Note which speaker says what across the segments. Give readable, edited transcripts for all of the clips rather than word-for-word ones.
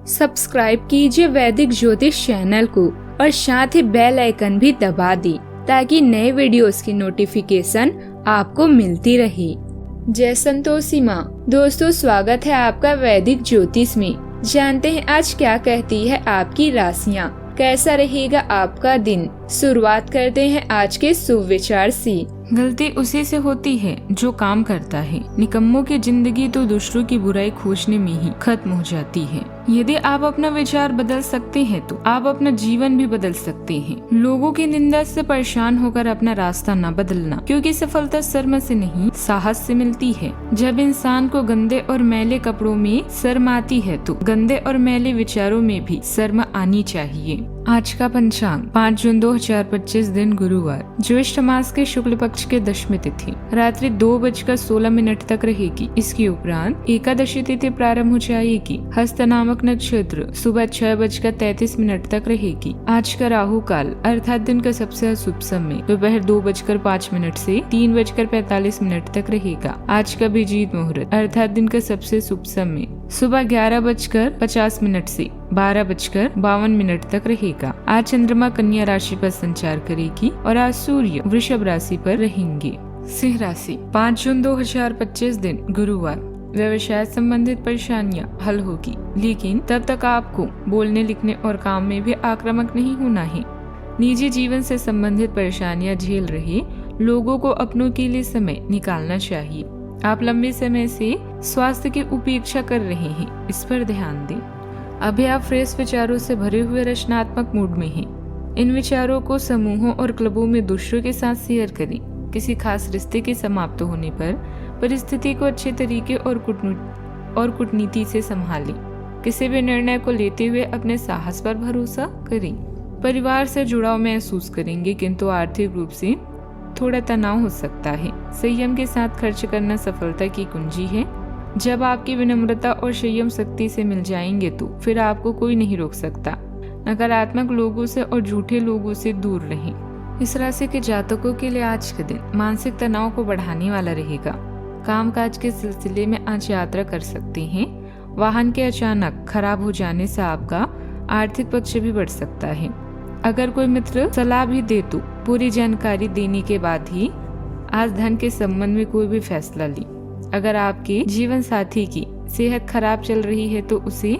Speaker 1: Subscribe कीजिए वैदिक ज्योतिष चैनल को और साथ ही बेल आइकन भी दबा दी ताकि नए वीडियोस की नोटिफिकेशन आपको मिलती रहे। जय संतोषी माँ। दोस्तों, स्वागत है आपका वैदिक ज्योतिष में। जानते हैं आज क्या कहती है आपकी राशियाँ, कैसा रहेगा आपका दिन। शुरुआत करते हैं आज के शुभ विचार से।
Speaker 2: गलती उसी से होती है जो काम करता है। निकम्मों की जिंदगी तो दूसरों की बुराई खोजने में ही खत्म हो जाती है। यदि आप अपना विचार बदल सकते हैं तो आप अपना जीवन भी बदल सकते हैं। लोगों की निंदा से परेशान होकर अपना रास्ता न बदलना, क्योंकि सफलता शर्म से नहीं साहस से मिलती है। जब इंसान को गंदे और मैले कपड़ों में शर्म आती है तो गंदे और मैले विचारों में भी शर्म आनी चाहिए। आज का पंचांग 5 जून 2025 दिन गुरुवार, ज्येष्ठ मास के शुक्ल पक्ष के दशमी तिथि रात्रि 2:16 तक रहेगी। इसके उपरांत एकादशी तिथि प्रारंभ हो जाएगी। हस्त नामक नक्षत्र सुबह 6:33 तक रहेगी। आज का राहु काल अर्थात दिन का सबसे अशुभ समय दोपहर 2:05 से 3:45 तक रहेगा। आज का अभिजीत मुहूर्त अर्थात दिन का सबसे शुभ समय सुबह 11:50 से 12:52 तक रहेगा। आज चंद्रमा कन्या राशि पर संचार करेगी और आज सूर्य वृषभ राशि पर रहेंगे। सिंह राशि 5 जून 2025 दिन गुरुवार, व्यवसाय संबंधित परेशानियां हल होगी, लेकिन तब तक आपको बोलने, लिखने और काम में भी आक्रामक नहीं होना है। निजी जीवन से संबंधित परेशानियां झेल रहे लोगों को अपनों के लिए समय निकालना चाहिए। आप लंबे समय से स्वास्थ्य की उपेक्षा कर रहे हैं, इस पर ध्यान दें। अभी आप फ्रेश विचारों से भरे हुए रचनात्मक मूड में हैं। इन विचारों को समूहों और क्लबों में दूसरों के साथ शेयर करें। किसी खास रिश्ते के समाप्त होने पर परिस्थिति को अच्छे तरीके और कूटनीति से संभालें। किसी भी निर्णय को लेते हुए अपने साहस पर भरोसा करें। परिवार से जुड़ाव महसूस करेंगे, किंतु आर्थिक रूप से थोड़ा तनाव हो सकता है। संयम के साथ खर्च करना सफलता की कुंजी है। जब आपकी विनम्रता और संयम शक्ति से मिल जाएंगे तो फिर आपको कोई नहीं रोक सकता। नकारात्मक लोगों से और झूठे लोगों से दूर रहें। इस राशि के जातकों के लिए आज का दिन मानसिक तनाव को बढ़ाने वाला रहेगा। कामकाज के सिलसिले में आज यात्रा कर सकते हैं। वाहन के अचानक खराब हो जाने से आपका आर्थिक पक्ष भी बढ़ सकता है। अगर कोई मित्र सलाह भी दे तो पूरी जानकारी देने के बाद ही आज धन के संबंध में कोई भी फैसला लें। अगर आपके जीवन साथी की सेहत खराब चल रही है तो उसे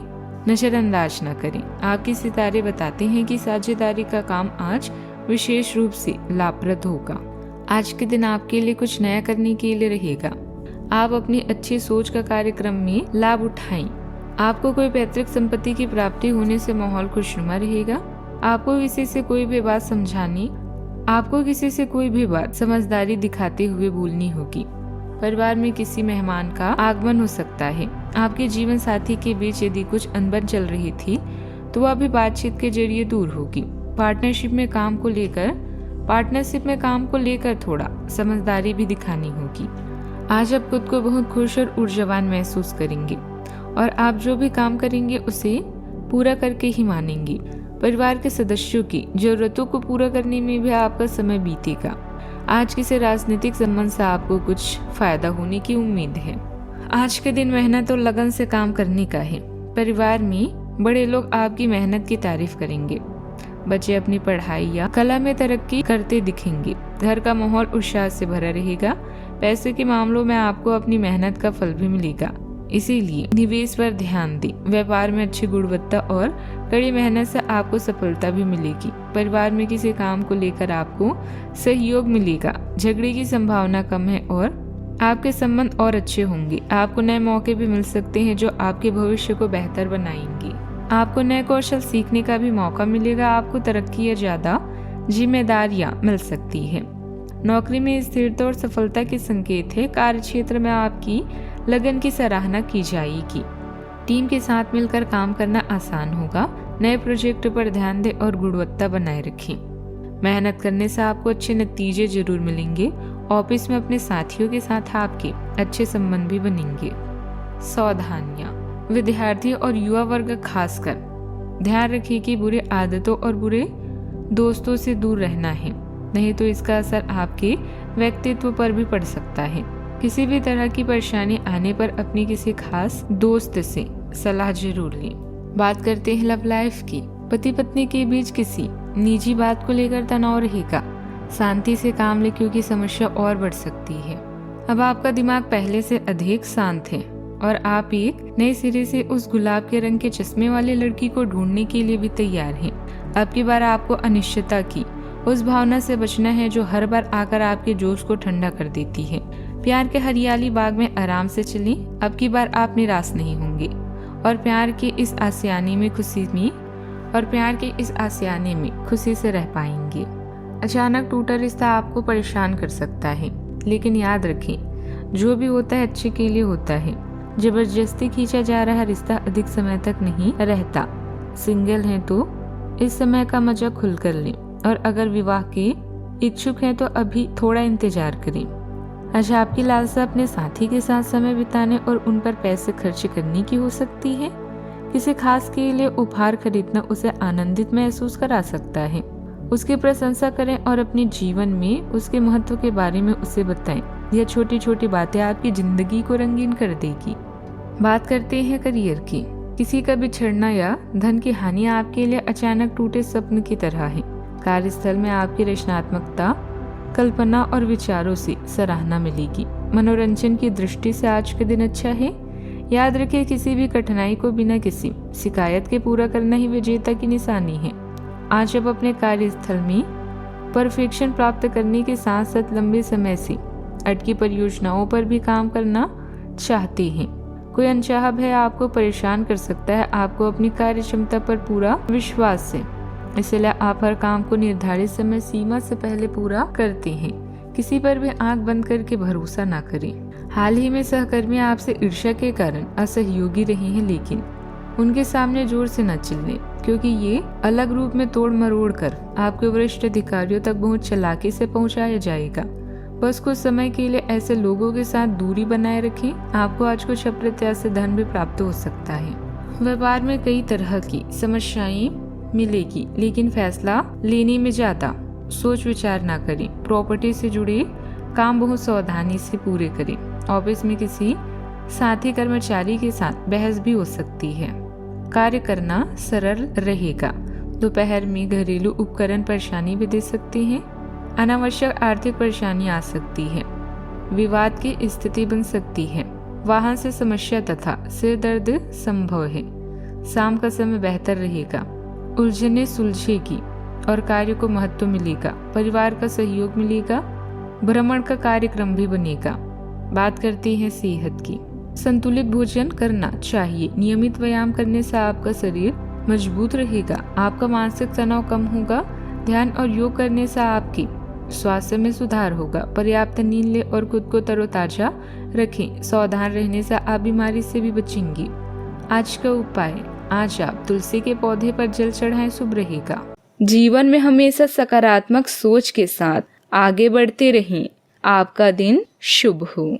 Speaker 2: नजरअंदाज न करें। आपके सितारे बताते हैं कि साझेदारी का काम आज विशेष रूप से लाभप्रद होगा। आज के दिन आपके लिए कुछ नया करने के लिए रहेगा। आप अपनी अच्छी सोच का कार्यक्रम में लाभ उठाएं। आपको कोई पैतृक संपत्ति की प्राप्ति होने से माहौल खुशनुमा रहेगा। आपको किसी से कोई भी बात समझदारी दिखाते हुए बोलनी होगी। परिवार में किसी मेहमान का आगमन हो सकता है। आपके जीवन साथी के बीच यदि कुछ अनबन चल रही थी तो वह भी बातचीत के जरिए दूर होगी। पार्टनरशिप में काम को लेकर थोड़ा समझदारी भी दिखानी होगी। आज आप खुद को बहुत खुश और ऊर्जावान महसूस करेंगे और आप जो भी काम करेंगे उसे पूरा करके ही मानेंगे। परिवार के सदस्यों की जरूरतों को पूरा करने में भी आपका समय बीतेगा। आज किसी राजनीतिक संबंध से आपको कुछ फायदा होने की उम्मीद है। आज के दिन मेहनत और लगन से काम करने का है। परिवार में बड़े लोग आपकी मेहनत की तारीफ करेंगे। बच्चे अपनी पढ़ाई या कला में तरक्की करते दिखेंगे। घर का माहौल उत्साह से भरा रहेगा। पैसे के मामलों में आपको अपनी मेहनत का फल भी मिलेगा, इसीलिए निवेश पर ध्यान दें। व्यापार में अच्छी गुणवत्ता और कड़ी मेहनत से आपको सफलता भी मिलेगी। परिवार में किसी काम को लेकर आपको सहयोग मिलेगा। झगड़े की संभावना कम है और आपके संबंध और अच्छे होंगे। आपको नए मौके भी मिल सकते हैं जो आपके भविष्य को बेहतर बनाएंगे। आपको नए कौशल सीखने का भी मौका मिलेगा। आपको तरक्की या ज्यादा जिम्मेदारियां मिल सकती है। नौकरी में स्थिरता और सफलता के संकेत है। कार्य क्षेत्र में आपकी लगन की सराहना की जाएगी। टीम के साथ मिलकर काम करना आसान होगा। नए प्रोजेक्ट पर ध्यान दें और गुणवत्ता बनाए रखें। मेहनत करने से आपको अच्छे नतीजे जरूर मिलेंगे। ऑफिस में अपने साथियों के साथ आपके अच्छे संबंध भी बनेंगे। सावधानियां, विद्यार्थी और युवा वर्ग खासकर ध्यान रखें कि बुरे आदतों और बुरे दोस्तों से दूर रहना है, नहीं तो इसका असर आपके व्यक्तित्व पर भी पड़ सकता है। किसी भी तरह की परेशानी आने पर अपने किसी खास दोस्त से सलाह जरूर लें। बात करते हैं लव लाइफ की। पति पत्नी के बीच किसी निजी बात को लेकर तनाव रहेगा। शांति से काम ले क्योंकि समस्या और बढ़ सकती है। अब आपका दिमाग पहले से अधिक शांत है और आप एक नए सिरे से उस गुलाब के रंग के चश्मे वाले लड़की को ढूंढने के लिए भी तैयार हैं। अब की बार आपको अनिश्चितता की उस भावना से बचना है जो हर बार आकर आपके जोश को ठंडा कर देती है। प्यार के हरियाली बाग में आराम से चलें। अब की बार आप निराश नहीं होंगे और प्यार के इस आशियाने में खुशी से रह पाएंगे। अचानक टूटा रिश्ता आपको परेशान कर सकता है, लेकिन याद रखें जो भी होता है अच्छे के लिए होता है। जबरदस्ती खींचा जा रहा रिश्ता अधिक समय तक नहीं रहता। सिंगल हैं तो इस समय का मजा खुलकर लें और अगर विवाह के इच्छुक हैं तो अभी थोड़ा इंतजार करें। आज आपकी लालसा अपने साथी के साथ समय बिताने और उन पर पैसे खर्च करने की हो सकती है। किसी खास के लिए उपहार खरीदना उसे आनंदित महसूस करा सकता है। उसकी प्रशंसा करें और अपने जीवन में उसके महत्व के बारे में उसे बताएं। यह छोटी छोटी बातें आपकी जिंदगी को रंगीन कर देगी। बात करते हैं करियर की। किसी का बिछड़ना या धन की हानि आपके लिए अचानक टूटे स्वप्न की तरह है। कार्यस्थल में आपकी रचनात्मकता, कल्पना और विचारों से सराहना मिलेगी। मनोरंजन की दृष्टि से आज का दिन अच्छा है। याद रखिए किसी भी कठिनाई को बिना किसी शिकायत के पूरा करना ही विजेता की निशानी है। आज आप अपने कार्यस्थल में परफेक्शन प्राप्त करने के साथ साथ लंबे समय से अटकी परियोजनाओं पर भी काम करना चाहते हैं। कोई अनचाहा भय आपको परेशान कर सकता है। आपको अपनी कार्य क्षमता पर पूरा विश्वास है, इसलिए आप हर काम को निर्धारित समय सीमा से पहले पूरा करते हैं। किसी पर भी आंख बंद करके भरोसा ना करें। हाल ही में सहकर्मी आपसे ईर्ष्या के कारण असहयोगी रहे हैं, लेकिन उनके सामने जोर से न चिल्लें, क्योंकि ये अलग रूप में तोड़ मरोड़ कर आपके वरिष्ठ अधिकारियों तक बहुत चालाकी से पहुंचाया जाएगा। बस कुछ समय के लिए ऐसे लोगों के साथ दूरी बनाए रखें। आपको आज कुछ अप्रत्याशित धन भी प्राप्त हो सकता है। व्यापार में कई तरह की समस्याएं मिलेगी, लेकिन फैसला लेने में ज्यादा सोच विचार ना करें। प्रॉपर्टी से जुड़े काम बहुत सावधानी से पूरे करें। ऑफिस में किसी साथी कर्मचारी के साथ बहस भी हो सकती है। कार्य करना सरल रहेगा। दोपहर में घरेलू उपकरण परेशानी भी दे सकते हैं। अनावश्यक आर्थिक परेशानी आ सकती है। विवाद की स्थिति बन सकती है। वाहन से समस्या तथा सिर दर्द संभव है। शाम का समय बेहतर रहेगा। उलझने सुलझेगी और कार्य को महत्व मिलेगा। परिवार का सहयोग मिलेगा। भ्रमण का कार्यक्रम भी बनेगा। बात करते हैं सेहत की। संतुलित भोजन करना चाहिए। नियमित व्यायाम करने से आपका शरीर मजबूत रहेगा। आपका मानसिक तनाव कम होगा। ध्यान और योग करने से आपकी स्वास्थ्य में सुधार होगा। पर्याप्त नींद ले और खुद को तरोताजा रखें। सावधान रहने से आप बीमारी से भी बचेंगे। आज का उपाय, आज आप तुलसी के पौधे पर जल चढ़ाएं, शुभ रहेगा।
Speaker 1: जीवन में हमेशा सकारात्मक सोच के साथ आगे बढ़ते रहें। आपका दिन शुभ हो।